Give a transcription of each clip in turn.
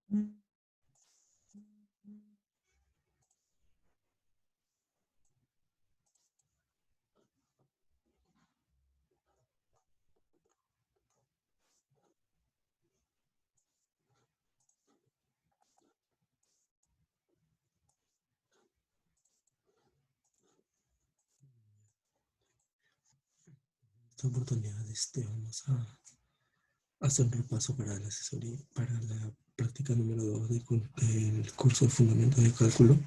Esta oportunidad vamos a hacer un repaso para la asesoría, para la práctica número 2 del curso de Fundamentos de Cálculo.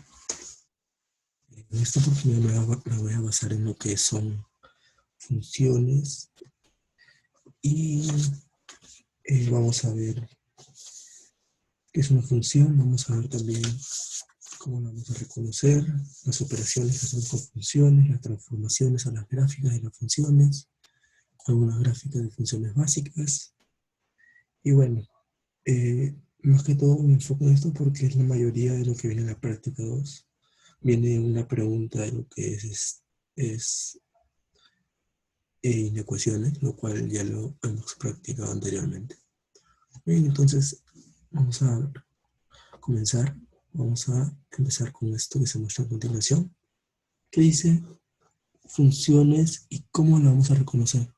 En esta oportunidad me voy a basar en lo que son funciones y vamos a ver qué es una función, vamos a ver también cómo la vamos a reconocer, las operaciones que son con funciones, las transformaciones a las gráficas de las funciones, algunas gráficas de funciones básicas. Y bueno, más que todo me enfoco en esto porque es la mayoría de lo que viene en la práctica 2. Viene una pregunta de lo que es inecuaciones, lo cual ya lo hemos practicado anteriormente. Bien, entonces vamos a comenzar. Vamos a empezar con esto que se muestra a continuación, que dice funciones y cómo la vamos a reconocer.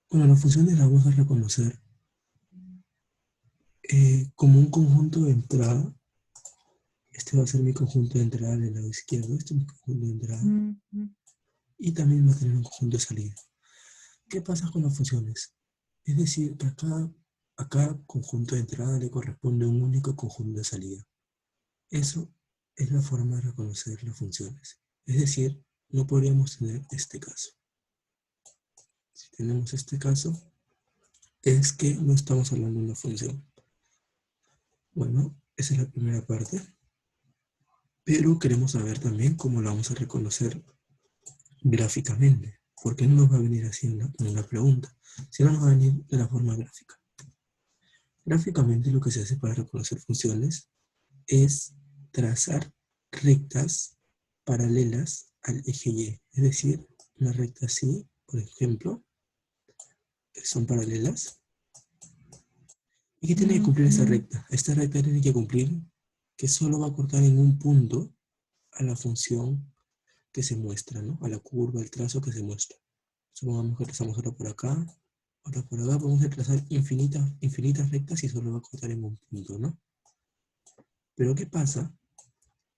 Bueno, las funciones las vamos a reconocer como un conjunto de entrada. Este va a ser mi conjunto de entrada del lado izquierdo, este es mi conjunto de entrada. Y también va a tener un conjunto de salida. ¿Qué pasa con las funciones? Es decir, que a cada conjunto de entrada le corresponde un único conjunto de salida. Eso es la forma de reconocer las funciones. Es decir, no podríamos tener este caso. Si tenemos este caso, es que no estamos hablando de una función. Bueno, esa es la primera parte. Pero queremos saber también cómo la vamos a reconocer gráficamente. Porque no nos va a venir así en una pregunta, sino nos va a venir de la forma gráfica. Gráficamente lo que se hace para reconocer funciones es trazar rectas paralelas al eje Y. Es decir, una recta así, por ejemplo, que son paralelas. ¿Y qué tiene que cumplir esta recta? Esta recta tiene que cumplir que solo va a cortar en un punto a la función que se muestra, ¿no? A la curva, al trazo que se muestra. Supongamos que trazamos ahora por acá, ahora por acá, podemos trazar infinitas rectas y solo va a cortar en un punto, ¿no? Pero ¿qué pasa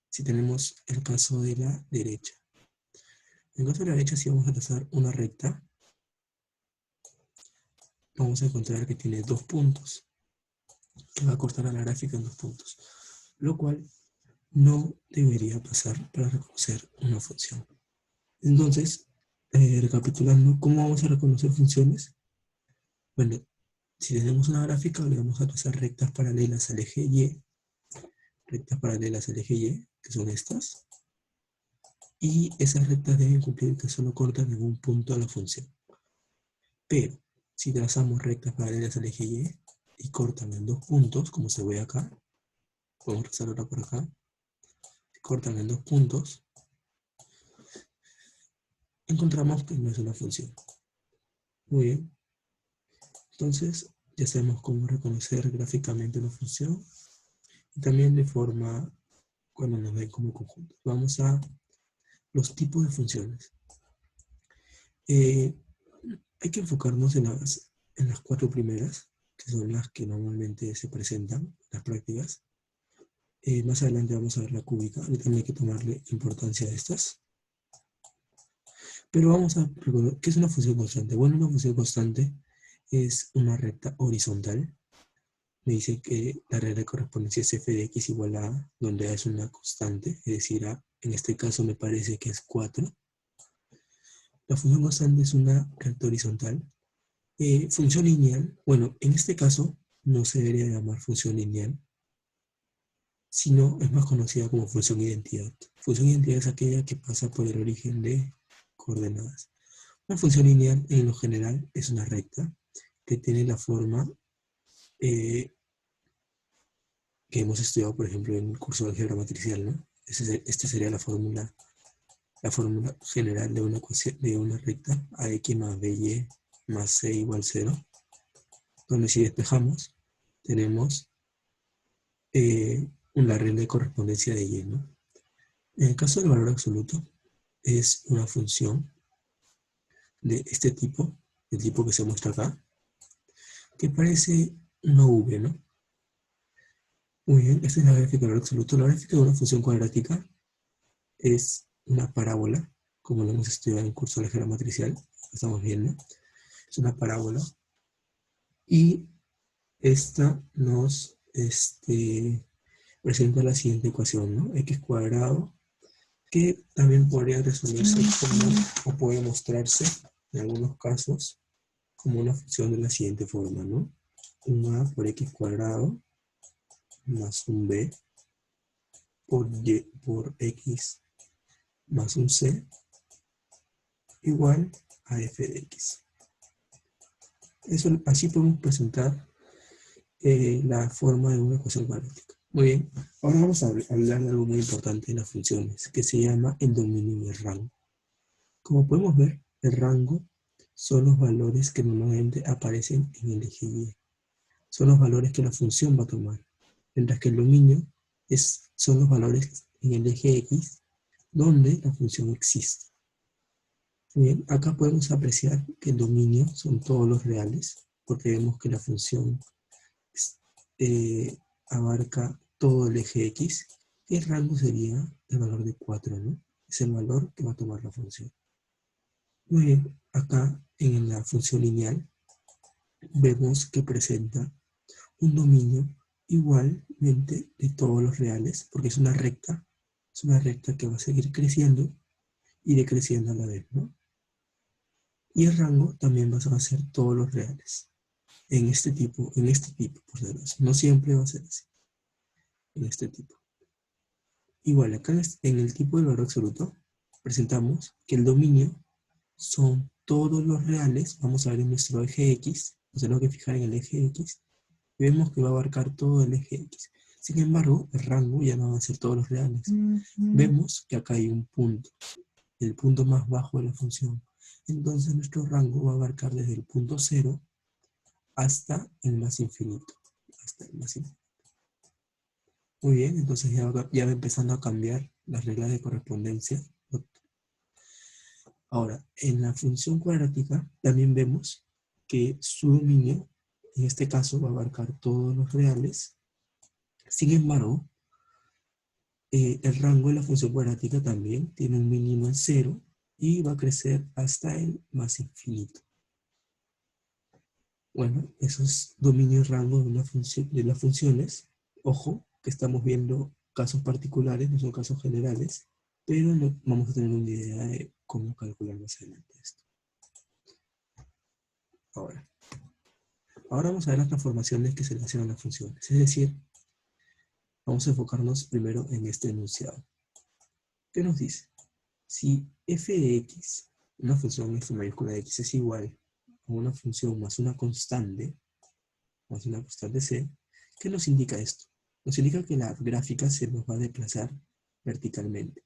si tenemos el caso de la derecha? En el caso de la derecha, si vamos a trazar una recta, vamos a encontrar que tiene 2 puntos, que va a cortar a la gráfica en 2 puntos, lo cual no debería pasar para reconocer una función. Entonces, recapitulando, ¿cómo vamos a reconocer funciones? Bueno, si tenemos una gráfica, le vamos a trazar rectas paralelas al eje Y, que son estas, y esas rectas deben cumplir que solo cortan en un punto a la función. Pero, si trazamos rectas paralelas al eje y cortan en 2 puntos, como se ve acá, podemos trazar ahora por acá, si cortan en 2 puntos, encontramos que no es una función. Muy bien. Entonces, ya sabemos cómo reconocer gráficamente una función y también de forma cuando nos ven como conjunto. Vamos a los tipos de funciones. Hay que enfocarnos en las 4 primeras, que son las que normalmente se presentan en las prácticas. Más adelante vamos a ver la cúbica, ahorita hay que tomarle importancia a estas. Pero vamos a recordar, ¿qué es una función constante? Bueno, una función constante es una recta horizontal. Me dice que la regla de correspondencia es f de x igual a a, donde a es una constante, es decir, a, en este caso me parece que es 4. La función constante es una recta horizontal. Función lineal, bueno, en este caso no se debería llamar función lineal, sino es más conocida como función identidad. Función identidad es aquella que pasa por el origen de coordenadas. Una función lineal, en lo general, es una recta que tiene la forma que hemos estudiado, por ejemplo, en el curso de álgebra matricial, ¿no? Esta sería la fórmula general de una ecuación, de una recta ax más by más c igual 0, donde si despejamos, tenemos la regla de correspondencia de Y, ¿no? En el caso del valor absoluto, es una función de este tipo, el tipo que se muestra acá, que parece una V, ¿no? Muy bien, esta es la gráfica del valor absoluto. La gráfica de una función cuadrática es una parábola, como lo hemos estudiado en el curso de álgebra matricial, estamos viendo. Es una parábola. Y esta nos presenta la siguiente ecuación, ¿no? X cuadrado, que también podría resolverse como, o puede mostrarse en algunos casos como una función de la siguiente forma, ¿no? Un A por X cuadrado más un B por Y por X más un C igual a f de x. Eso, así podemos presentar la forma de una ecuación cuadrática. Muy bien, ahora vamos a hablar de algo muy importante en las funciones, que se llama el dominio y el rango. Como podemos ver, el rango son los valores que normalmente aparecen en el eje Y. Son los valores que la función va a tomar, mientras que el dominio son los valores en el eje X donde la función existe. Bien, acá podemos apreciar que el dominio son todos los reales, porque vemos que la función abarca todo el eje X, y el rango sería el valor de 4, ¿no? Es el valor que va a tomar la función. Muy bien, acá en la función lineal vemos que presenta un dominio igualmente de todos los reales, porque es una recta que va a seguir creciendo y decreciendo a la vez, ¿no? Y el rango también va a ser todos los reales. En este tipo, por decirlo. No siempre va a ser así. En este tipo. Igual, acá en el tipo de valor absoluto, presentamos que el dominio son todos los reales. Vamos a ver en nuestro eje X. Nos tenemos que fijar en el eje X. Vemos que va a abarcar todo el eje X. Sin embargo, el rango ya no va a ser todos los reales. Vemos que acá hay un punto. El punto más bajo de la función. Entonces nuestro rango va a abarcar desde el punto 0 hasta el más infinito. Hasta el más infinito. Muy bien, entonces ya va empezando a cambiar las reglas de correspondencia. Ahora, en la función cuadrática también vemos que su dominio, en este caso, va a abarcar todos los reales. Sin embargo, el rango de la función cuadrática también tiene un mínimo en 0 y va a crecer hasta el más infinito. Bueno, esos dominio y rango de, de las funciones, ojo, que estamos viendo casos particulares, no son casos generales, pero vamos a tener una idea de cómo calcular más adelante esto. Ahora vamos a ver las transformaciones que se le hacen a las funciones, es decir, vamos a enfocarnos primero en este enunciado. ¿Qué nos dice? Si f de x, una función f mayúscula de x es igual a una función más una constante c, ¿qué nos indica esto? Nos indica que la gráfica se nos va a desplazar verticalmente.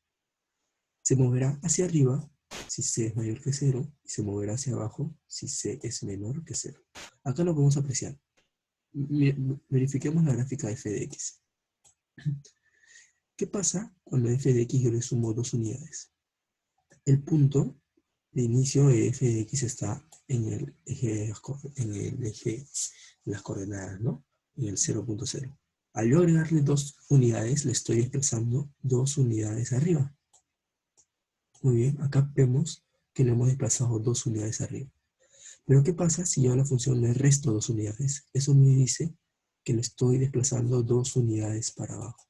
Se moverá hacia arriba si c es mayor que 0 y se moverá hacia abajo si c es menor que 0. Acá lo podemos apreciar. Verifiquemos la gráfica de f de x. ¿Qué pasa cuando a f de x yo le sumo 2 unidades? El punto de inicio de f de x está en el eje de las coordenadas, ¿no? En el 0.0. Al yo agregarle 2 unidades, le estoy desplazando 2 unidades arriba. Muy bien, acá vemos que le hemos desplazado 2 unidades arriba. Pero ¿qué pasa si yo a la función le resto 2 unidades? Eso me dice que le estoy desplazando 2 unidades para abajo.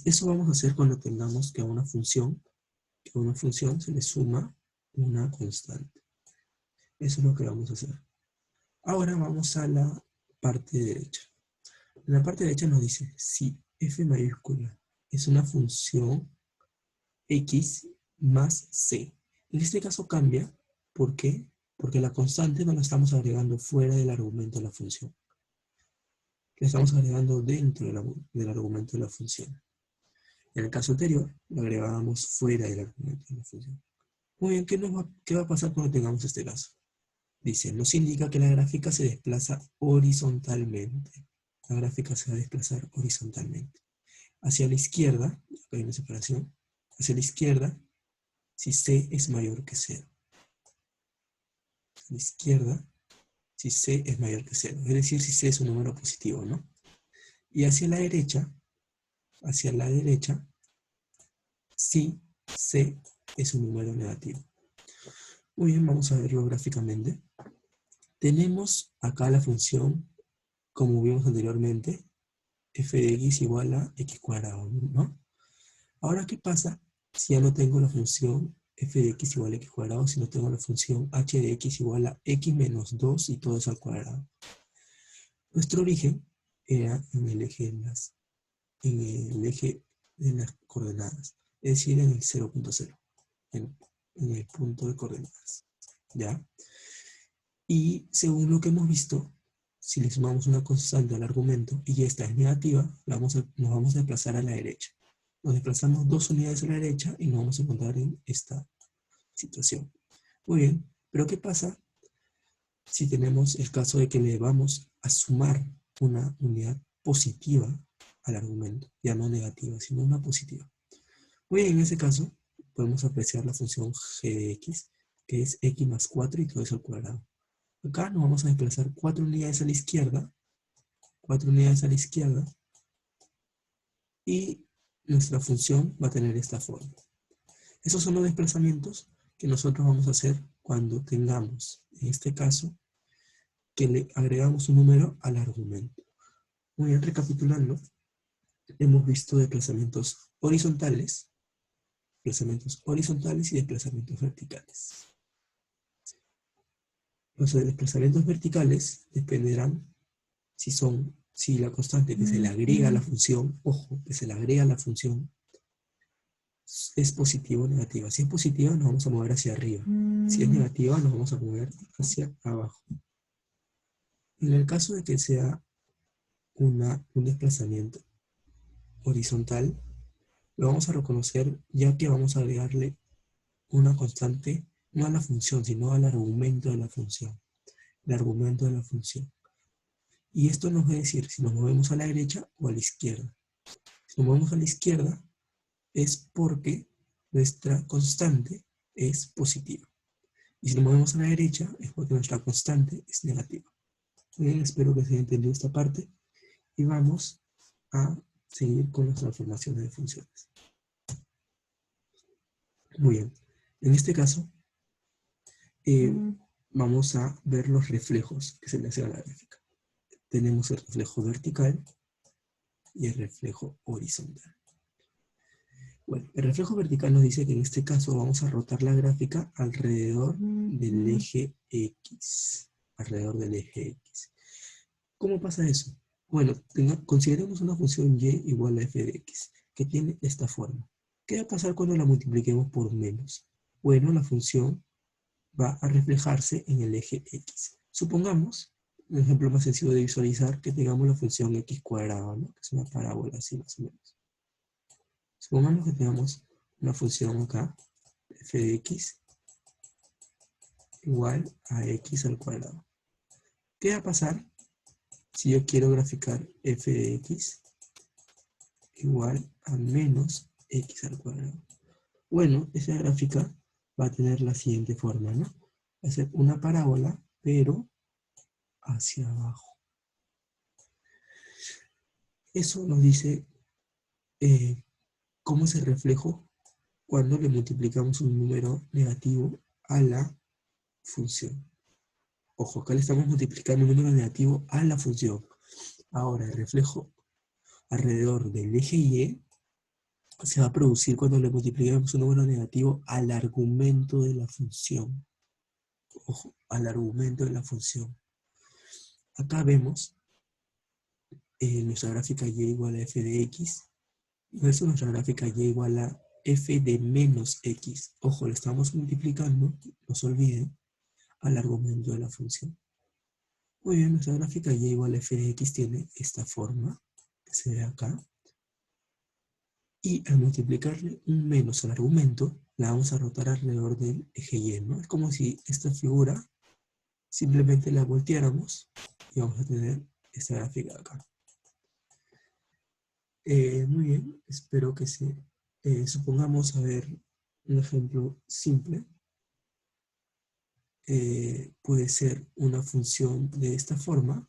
Eso vamos a hacer cuando tengamos que a una función se le suma una constante. Eso es lo que vamos a hacer. Ahora vamos a la parte derecha. En la parte derecha nos dice, si f mayúscula es una función x más c. En este caso cambia, ¿por qué? Porque la constante no la estamos agregando fuera del argumento de la función. La estamos agregando dentro del argumento de la función. En el caso anterior, lo agregábamos fuera del argumento de la función. Muy bien, ¿qué va a pasar cuando tengamos este caso? Dice, nos indica que la gráfica se desplaza horizontalmente. la gráfica se va a desplazar horizontalmente. Hacia la izquierda, acá hay una separación, hacia la izquierda, si C es mayor que 0. A la izquierda, si C es mayor que 0. Es decir, si C es un número positivo, ¿no? Y hacia la derecha, si C es un número negativo. Muy bien, vamos a verlo gráficamente. Tenemos acá la función, como vimos anteriormente, f de x igual a x cuadrado, ¿no? Ahora, ¿qué pasa si ya no tengo la función f de x igual a x cuadrado, sino tengo la función h de x igual a x menos 2 y todo eso al cuadrado? Nuestro origen era en el eje de las coordenadas, es decir, en el 0.0, en el punto de coordenadas, ¿ya? Y según lo que hemos visto, si le sumamos una constante al argumento y esta es negativa, nos vamos a desplazar a la derecha. Nos desplazamos 2 unidades a la derecha y nos vamos a encontrar en esta situación. Muy bien, pero ¿qué pasa si tenemos el caso de que le vamos a sumar una unidad positiva al argumento? Ya no negativa, sino una positiva. Muy bien, en ese caso podemos apreciar la función g de x, que es x más 4 y todo eso al cuadrado. Acá nos vamos a desplazar 4 unidades a la izquierda, 4 unidades a la izquierda, y nuestra función va a tener esta forma. Esos son los desplazamientos que nosotros vamos a hacer cuando tengamos, en este caso, que le agregamos un número al argumento. Muy bien, recapitulando, hemos visto desplazamientos horizontales y desplazamientos verticales. Los desplazamientos verticales dependerán si la constante que se le agrega a la función, ojo, que se le agrega a la función, es positiva o negativa. Si es positiva, nos vamos a mover hacia arriba. Si es negativa, nos vamos a mover hacia abajo. En el caso de que sea un desplazamiento horizontal, lo vamos a reconocer ya que vamos a agregarle una constante, no a la función, sino al argumento de la función. El argumento de la función. Y esto nos va a decir si nos movemos a la derecha o a la izquierda. Si nos movemos a la izquierda es porque nuestra constante es positiva. Y si nos movemos a la derecha es porque nuestra constante es negativa. Muy bien, espero que se haya entendido esta parte. Y vamos a seguir con las transformaciones de funciones. Muy bien. En este caso, vamos a ver los reflejos que se le hacen a la gráfica. Tenemos el reflejo vertical y el reflejo horizontal. Bueno, el reflejo vertical nos dice que en este caso vamos a rotar la gráfica alrededor del eje X. Alrededor del eje X. ¿Cómo pasa eso? Bueno, consideremos una función y igual a f de x, que tiene esta forma. ¿Qué va a pasar cuando la multipliquemos por menos? Bueno, la función va a reflejarse en el eje x. Supongamos, un ejemplo más sencillo de visualizar, que tengamos la función x cuadrada, ¿no? Que es una parábola así más o menos. Supongamos que tengamos una función acá, f de x, igual a x al cuadrado. ¿Qué va a pasar si yo quiero graficar f de x igual a menos x al cuadrado? Bueno, esa gráfica va a tener la siguiente forma, ¿no? Va a ser una parábola, pero hacia abajo. Eso nos dice cómo es el reflejo cuando le multiplicamos un número negativo a la función. Ojo, acá le estamos multiplicando un número negativo a la función. Ahora, el reflejo alrededor del eje Y se va a producir cuando le multipliquemos un número negativo al argumento de la función. Ojo, al argumento de la función. Acá vemos nuestra gráfica y igual a f de x versus nuestra gráfica y igual a f de menos x. Ojo, le estamos multiplicando, no se olviden, al argumento de la función. Muy bien, nuestra gráfica y igual a f de x tiene esta forma, que se ve acá. Y al multiplicarle un menos al argumento, la vamos a rotar alrededor del eje Y, ¿no? Es como si esta figura simplemente la volteáramos y vamos a tener esta gráfica acá. Muy bien, espero que supongamos, a ver, un ejemplo simple. Puede ser una función de esta forma,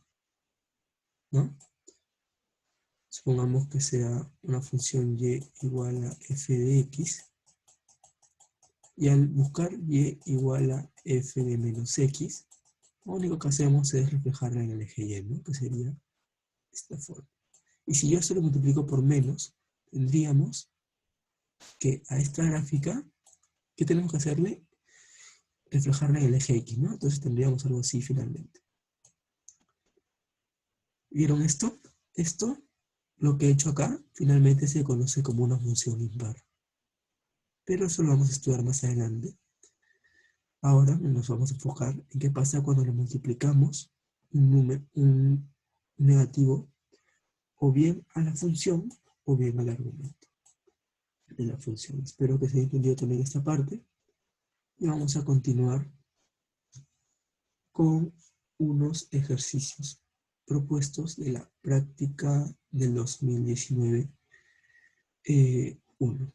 ¿no? Supongamos que sea una función y igual a f de x, y al buscar y igual a f de menos x, lo único que hacemos es reflejarla en el eje y, ¿no? Que sería esta forma. Y si yo esto lo multiplico por menos, tendríamos que a esta gráfica, ¿qué tenemos que hacerle? Reflejarla en el eje x, ¿no? Entonces tendríamos algo así finalmente. ¿Vieron esto? Esto, lo que he hecho acá, finalmente se conoce como una función impar. Pero eso lo vamos a estudiar más adelante. Ahora nos vamos a enfocar en qué pasa cuando le multiplicamos un negativo o bien a la función o bien al argumento de la función. Espero que se haya entendido también esta parte. Y vamos a continuar con unos ejercicios propuestos de la práctica del 2019 1.